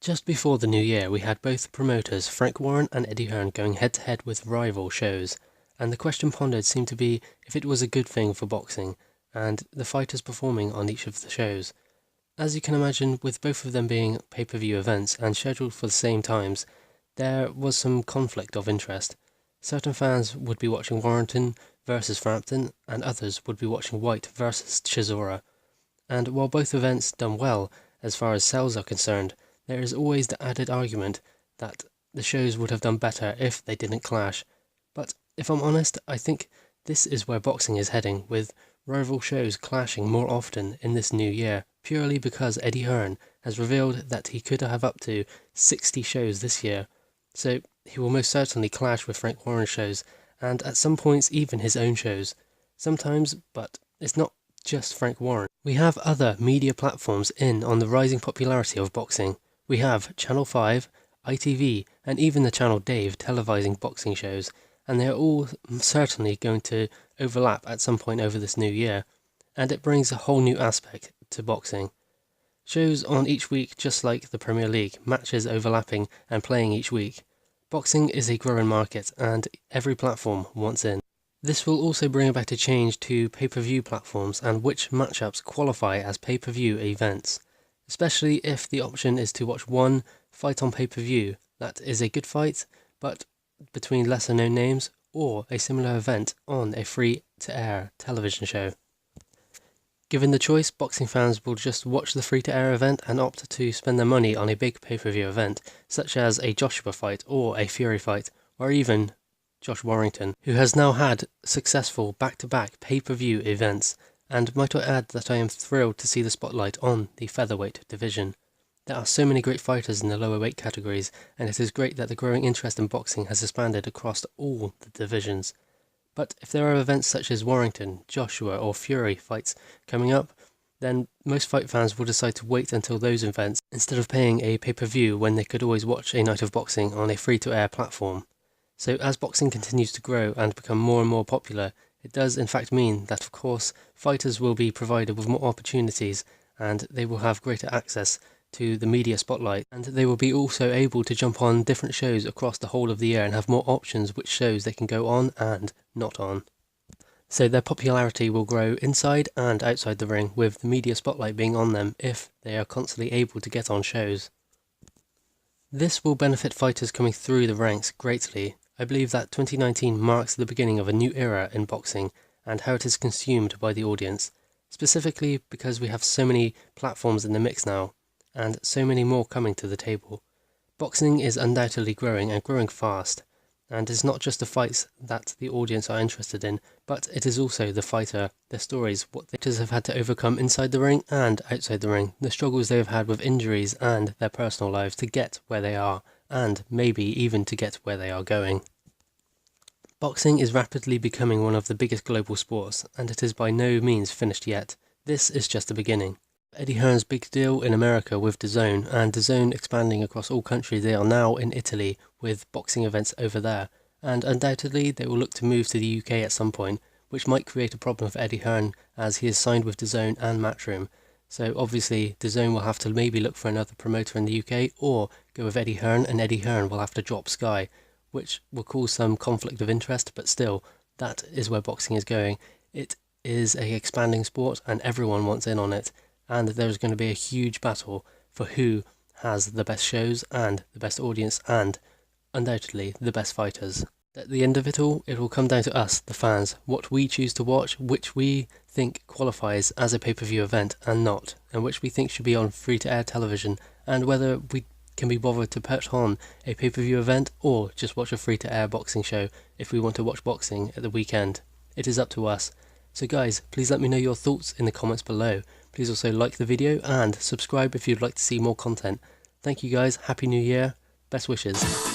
Just before the new year, we had both promoters, Frank Warren and Eddie Hearn, going head to head with rival shows, and the question pondered seemed to be if it was a good thing for boxing, and the fighters performing on each of the shows. As you can imagine, with both of them being pay-per-view events and scheduled for the same times, there was some conflict of interest. Certain fans would be watching Warrington versus Frampton, and others would be watching White versus Chisora. And while both events done well as far as sales are concerned, there is always the added argument that the shows would have done better if they didn't clash. But if I'm honest, I think this is where boxing is heading, with rival shows clashing more often in this new year, purely because Eddie Hearn has revealed that he could have up to 60 shows this year. So he will most certainly clash with Frank Warren's shows, and at some points even his own shows. Sometimes, but it's not just Frank Warren. We have other media platforms in on the rising popularity of boxing. We have Channel 5, ITV, and even the channel Dave televising boxing shows, and they are all certainly going to overlap at some point over this new year, and it brings a whole new aspect to boxing. Shows on each week, just like the Premier League, matches overlapping and playing each week. Boxing is a growing market, and every platform wants in. This will also bring about a change to pay-per-view platforms and which matchups qualify as pay-per-view events, especially if the option is to watch one fight on pay-per-view that is a good fight, but between lesser-known names, or a similar event on a free-to-air television show. Given the choice, boxing fans will just watch the free-to-air event and opt to spend their money on a big pay-per-view event, such as a Joshua fight or a Fury fight, or even Josh Warrington, who has now had successful back-to-back pay-per-view events, and might I add that I am thrilled to see the spotlight on the featherweight division. There are so many great fighters in the lower weight categories, and it is great that the growing interest in boxing has expanded across all the divisions. But if there are events such as Warrington, Joshua or Fury fights coming up, then most fight fans will decide to wait until those events instead of paying a pay-per-view when they could always watch a night of boxing on a free-to-air platform. So as boxing continues to grow and become more and more popular, it does in fact mean that of course fighters will be provided with more opportunities, and they will have greater access to the media spotlight, and they will be also able to jump on different shows across the whole of the year and have more options which shows they can go on and not on. So their popularity will grow inside and outside the ring, with the media spotlight being on them if they are constantly able to get on shows. This will benefit fighters coming through the ranks greatly. I believe that 2019 marks the beginning of a new era in boxing and how it is consumed by the audience, specifically because we have so many platforms in the mix now, and so many more coming to the table. Boxing is undoubtedly growing and growing fast, and it's not just the fights that the audience are interested in, but it is also the fighter, their stories, what fighters have had to overcome inside the ring and outside the ring, the struggles they have had with injuries and their personal lives to get where they are, and maybe even to get where they are going. Boxing is rapidly becoming one of the biggest global sports, and it is by no means finished yet. This is just the beginning. Eddie Hearn's big deal in America with DAZN, and DAZN expanding across all countries. They are now in Italy with boxing events over there, and undoubtedly they will look to move to the UK at some point, which might create a problem for Eddie Hearn as he is signed with DAZN and Matchroom. So obviously DAZN will have to maybe look for another promoter in the UK, or go with Eddie Hearn, and Eddie Hearn will have to drop Sky, which will cause some conflict of interest, but still, that is where boxing is going. It is a expanding sport and everyone wants in on it, and there is going to be a huge battle for who has the best shows and the best audience and, undoubtedly, the best fighters. At the end of it all, it will come down to us, the fans, what we choose to watch, which we think qualifies as a pay-per-view event and not, and which we think should be on free-to-air television, and whether we can be bothered to put on a pay-per-view event or just watch a free-to-air boxing show if we want to watch boxing at the weekend. It is up to us. So guys, please let me know your thoughts in the comments below. Please also like the video and subscribe if you'd like to see more content. Thank you guys, Happy New Year, best wishes.